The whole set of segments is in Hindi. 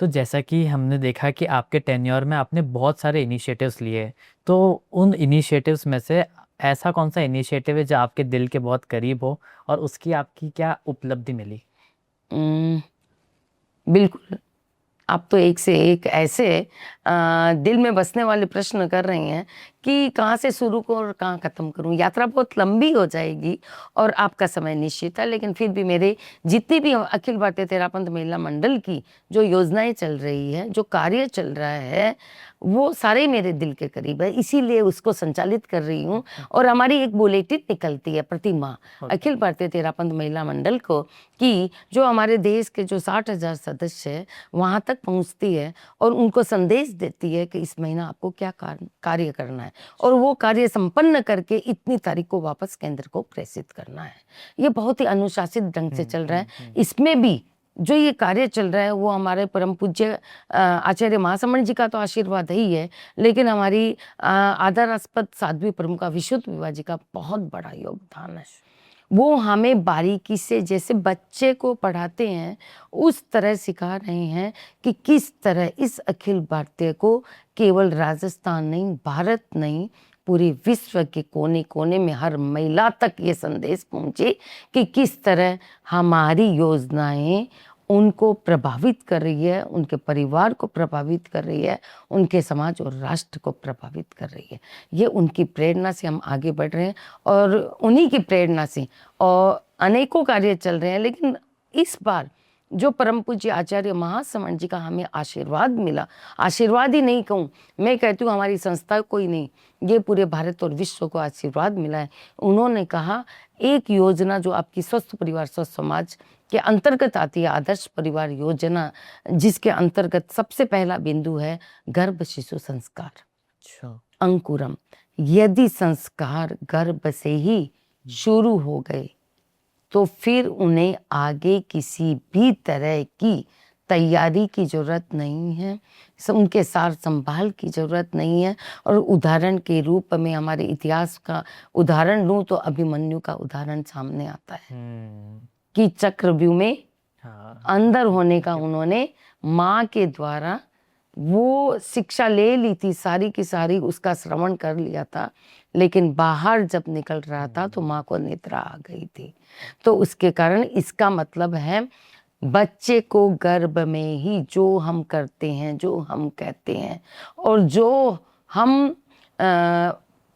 तो जैसा कि हमने देखा कि आपके टेन्योर में आपने बहुत सारे इनिशिएटिव्स लिए, तो उन इनिशिएटिव्स में से ऐसा कौन सा इनिशिएटिव है जो आपके दिल के बहुत करीब हो और उसकी आपकी क्या उपलब्धि मिली? उम, बिल्कुल। आप तो एक से एक ऐसे दिल में बसने वाले प्रश्न कर रही हैं कि कहाँ से शुरू करूँ और कहाँ ख़त्म करूँ। यात्रा बहुत लंबी हो जाएगी और आपका समय निश्चित है, लेकिन फिर भी मेरे जितनी भी अखिल भारतीय तेरापंथ महिला मंडल की जो योजनाएँ चल रही हैं, जो कार्य चल रहा है, वो सारे मेरे दिल के करीब है। इसीलिए उसको संचालित कर रही हूँ और हमारी एक बुलेटिन निकलती है प्रति माह ओके। अखिल भारतीय तेरापंथ महिला मंडल को, कि जो हमारे देश के जो 60,000 सदस्य हैं, वहाँ तक पहुँचती है और उनको संदेश देती है कि इस महीना आपको क्या कार्य करना है और वो कार्य संपन्न करके इतनी तारीख को वापस केंद्र को प्रेषित करना है। ये बहुत ही अनुशासित ढंग से चल रहा है। इसमें भी जो ये कार्य चल रहा है वो हमारे परम पूज्य आचार्य महासमण जी का तो आशीर्वाद ही है, लेकिन हमारी आदरास्पद साध्वी प्रमुखा विशुद्ध विवाह जी का बहुत बड़ा योगदान है। वो हमें बारीकी से जैसे बच्चे को पढ़ाते हैं उस तरह सिखा रहे हैं कि किस तरह इस अखिल भारतीय को केवल राजस्थान नहीं, भारत नहीं, पूरे विश्व के कोने कोने में हर महिला तक ये संदेश पहुंचे कि किस तरह हमारी योजनाएं उनको प्रभावित कर रही है, उनके परिवार को प्रभावित कर रही है, उनके समाज और राष्ट्र को प्रभावित कर रही है। ये उनकी प्रेरणा से हम आगे बढ़ रहे हैं और उन्हीं की प्रेरणा से और अनेकों कार्य चल रहे हैं। लेकिन इस बार जो परम पूज्य आचार्य महासमण जी का हमें आशीर्वाद मिला, आशीर्वाद ही नहीं कहूँ, मैं कहती हूँ हमारी संस्था को ही नहीं, ये पूरे भारत और विश्व को आशीर्वाद मिला है। उन्होंने कहा एक योजना जो आपकी स्वस्थ परिवार स्वस्थ समाज के अंतर्गत आती है, आदर्श परिवार योजना, जिसके अंतर्गत सबसे पहला बिंदु है गर्भ शिशु संस्कार, अच्छा। अंकुरम। यदि संस्कार गर्भ से ही शुरू हो गए तो फिर उन्हें आगे किसी भी तरह की तैयारी की ज़रूरत नहीं है, उनके सार संभाल की ज़रूरत नहीं है। और उदाहरण के रूप में हमारे इतिहास का उदाहरण लूँ तो अभिमन्यु का उदाहरण सामने आता है कि चक्रव्यूह में हाँ। अंदर होने का उन्होंने माँ के द्वारा वो शिक्षा ले ली थी, सारी की सारी उसका श्रवण कर लिया था, लेकिन बाहर जब निकल रहा था तो माँ को निद्रा आ गई थी। तो उसके कारण इसका मतलब है बच्चे को गर्भ में ही जो हम करते हैं, जो हम कहते हैं और जो हम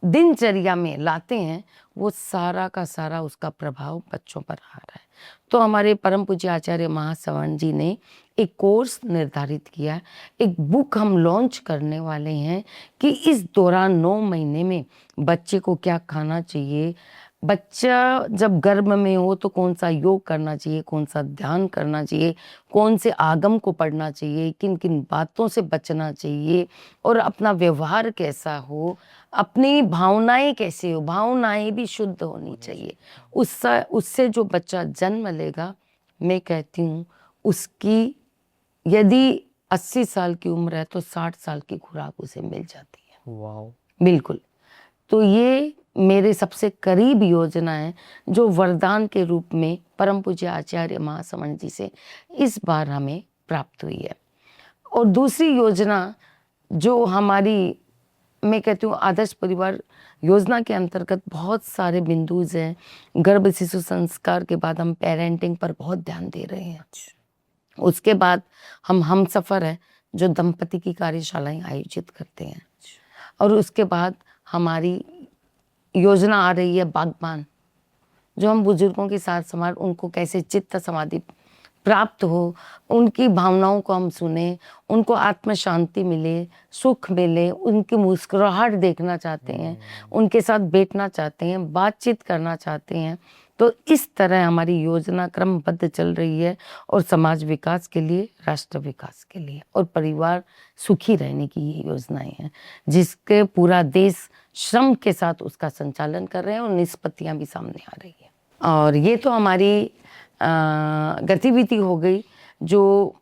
दिनचर्या में लाते हैं, वो सारा का सारा उसका प्रभाव बच्चों पर आ रहा है। तो हमारे परम पूज्य आचार्य महासवर्ण जी ने एक कोर्स निर्धारित किया, एक बुक हम लॉन्च करने वाले हैं कि इस दौरान 9 महीने में बच्चे को क्या खाना चाहिए, बच्चा जब गर्भ में हो तो कौन सा योग करना चाहिए, कौन सा ध्यान करना चाहिए, कौन से आगम को पढ़ना चाहिए, किन किन बातों से बचना चाहिए और अपना व्यवहार कैसा हो, अपनी भावनाएं कैसे हो, भावनाएं भी शुद्ध होनी चाहिए। उससे जो बच्चा जन्म लेगा, मैं कहती हूँ उसकी यदि 80 साल की उम्र है तो 60 साल की खुराक उसे मिल जाती है। वाओ। बिल्कुल। तो ये मेरे सबसे करीब योजना है जो वरदान के रूप में परम पूज्य आचार्य महासमण जी से इस बार हमें प्राप्त हुई है। और दूसरी योजना जो हमारी, मैं कहती हूँ आदर्श परिवार योजना के अंतर्गत बहुत सारे बिंदुज हैं। गर्भ शिशु संस्कार के बाद हम पेरेंटिंग पर बहुत ध्यान दे रहे हैं। उसके बाद हम सफ़र है जो दंपति की कार्यशालाएं आयोजित करते हैं। और उसके बाद हमारी योजना आ रही है बागबान, जो हम बुजुर्गों के साथ संभाल उनको कैसे चित्त समाधि प्राप्त हो, उनकी भावनाओं को हम सुने, उनको आत्म शांति मिले, सुख मिले, उनकी मुस्कुराहट देखना चाहते हैं, उनके साथ बैठना चाहते हैं, बातचीत करना चाहते हैं। तो इस तरह हमारी योजना क्रमबद्ध चल रही है और समाज विकास के लिए, राष्ट्र विकास के लिए और परिवार सुखी रहने की ये योजनाएं हैं, जिसके पूरा देश श्रम के साथ उसका संचालन कर रहे हैं और निष्पत्तियां भी सामने आ रही है। और ये तो हमारी गतिविधि हो गई जो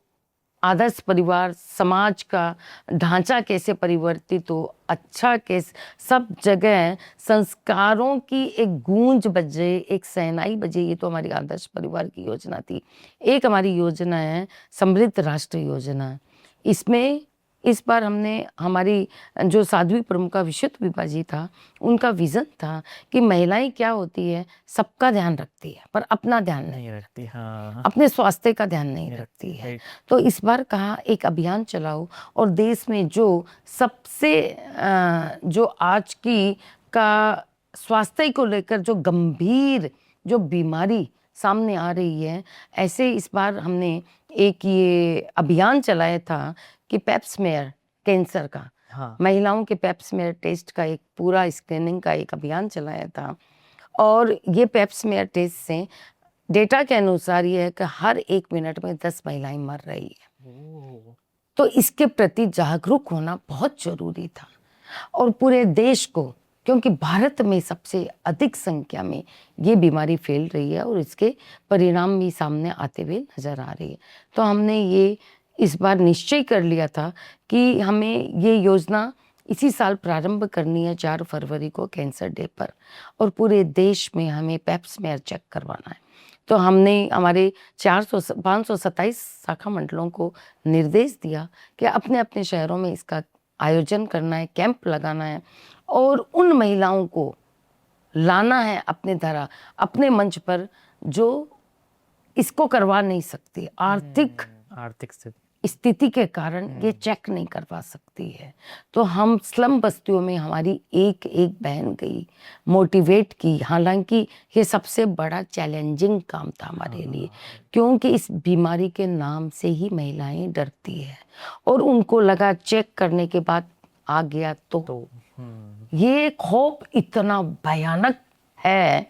आदर्श परिवार समाज का ढांचा कैसे परिवर्तित हो, अच्छा कैसे सब जगह संस्कारों की एक गूंज बजे, एक सहनाई बजे, ये तो हमारी आदर्श परिवार की योजना थी। एक हमारी योजना है समृद्ध राष्ट्र योजना, इसमें इस बार हमने हमारी जो साध्वी प्रमुखा विशुद्ध विभा जी था, उनका विज़न था कि महिलाएं क्या होती है, सबका ध्यान रखती है पर अपना ध्यान नहीं, नहीं रखती, हाँ। अपने स्वास्थ्य का ध्यान नहीं नहीं रखती रखती, है। राइट। तो इस बार कहा एक अभियान चलाओ और देश में जो सबसे जो आज की का स्वास्थ्य को लेकर जो गंभीर जो बीमारी सामने आ रही है, ऐसे इस बार हमने एक ये अभियान चलाया था कि पेप्समेयर कैंसर का, हाँ। महिलाओं के पेप्समेयर टेस्ट का एक पूरा स्क्रीनिंग का एक अभियान चलाया था। और ये पेप्समेयर टेस्ट से डेटा के अनुसार ये है कि हर 1 मिनट में 10 महिलाएं मर रही है। ओह! तो इसके प्रति जागरूक होना बहुत ज़रूरी था और पूरे देश को, क्योंकि भारत में सबसे अधिक संख्या में ये बीमारी फैल रही है और इसके परिणाम भी सामने आते हुए नज़र आ रही है। तो हमने ये इस बार निश्चय कर लिया था कि हमें ये योजना इसी साल प्रारंभ करनी है 4 फरवरी को कैंसर डे पर, और पूरे देश में हमें पेप्समेयर चेक करवाना है। तो हमने हमारे 527 शाखा मंडलों को निर्देश दिया कि अपने-अपने शहरों में इसका आयोजन करना है, कैंप लगाना है और उन महिलाओं को लाना है अपने मंच पर जो इसको करवा नहीं सकती, आर्थिक आर्थिक स्थिति। स्थिति के कारण ये चेक नहीं करवा सकती है। तो हम स्लम बस्तियों में हमारी एक बहन गई, मोटिवेट की। हालांकि ये सबसे बड़ा चैलेंजिंग काम था हमारे लिए, क्योंकि इस बीमारी के नाम से ही महिलाएं डरती है और उनको लगा चेक करने के बाद आ गया तो ये खौफ इतना भयानक है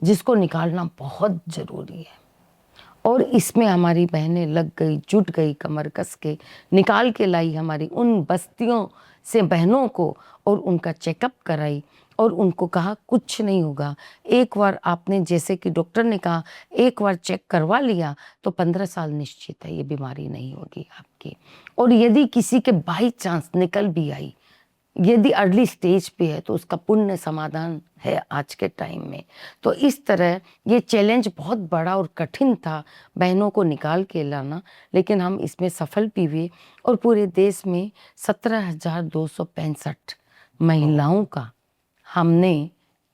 जिसको निकालना बहुत ज़रूरी है। और इसमें हमारी बहनें लग गई, जुट गई, कमर कस के निकाल के लाई हमारी उन बस्तियों से बहनों को और उनका चेकअप कराई और उनको कहा कुछ नहीं होगा। एक बार आपने, जैसे कि डॉक्टर ने कहा, एक बार चेक करवा लिया तो 15 साल निश्चित है ये बीमारी नहीं होगी आपकी। और यदि किसी के बाई चांस निकल भी आई, यदि अर्ली स्टेज पे है, तो उसका पुण्य समाधान है आज के टाइम में। तो इस तरह ये चैलेंज बहुत बड़ा और कठिन था बहनों को निकाल के लाना, लेकिन हम इसमें सफल भी हुए और पूरे देश में 17,265 महिलाओं का हमने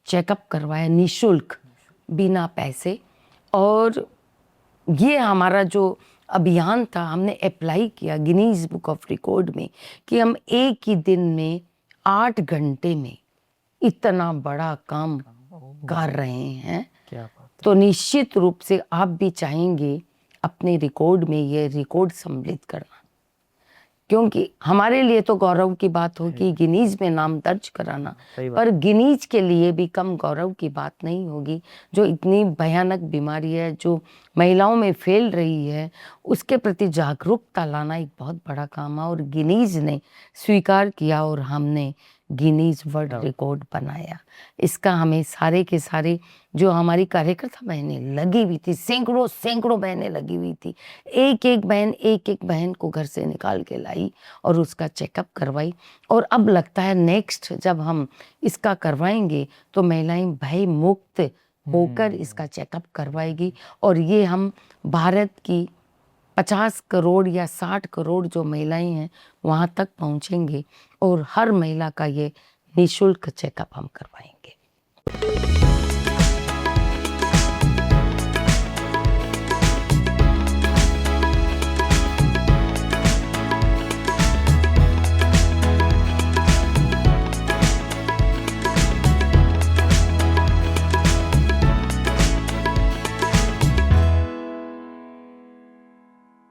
चेकअप करवाया निःशुल्क, बिना पैसे। और ये हमारा जो अभियान था, हमने अप्लाई किया गिनीज बुक ऑफ रिकॉर्ड में कि हम एक ही दिन में 8 घंटे में इतना बड़ा काम कर रहे हैं। क्या बात। तो निश्चित रूप से आप भी चाहेंगे अपने रिकॉर्ड में ये रिकॉर्ड सम्मिलित करना, क्योंकि हमारे लिए तो गौरव की बात होगी गिनीज में नाम दर्ज कराना, सही बात। पर गिनीज के लिए भी कम गौरव की बात नहीं होगी। जो इतनी भयानक बीमारी है जो महिलाओं में फैल रही है, उसके प्रति जागरूकता लाना एक बहुत बड़ा काम है और गिनीज ने स्वीकार किया और हमने गिनीज वर्ल्ड रिकॉर्ड बनाया। इसका हमें सारे के सारे जो हमारी कार्यकर्ता बहनें लगी हुई थी, सैकड़ों बहनें लगी हुई थी, एक एक बहन को घर से निकाल के लाई और उसका चेकअप करवाई। और अब लगता है नेक्स्ट जब हम इसका करवाएंगे तो महिलाएं भय मुक्त होकर इसका चेकअप करवाएगी और ये हम भारत की 50 करोड़ या 60 करोड़ जो महिलाएं हैं वहाँ तक पहुँचेंगे और हर महिला का ये निःशुल्क चेकअप हम करवाएंगे।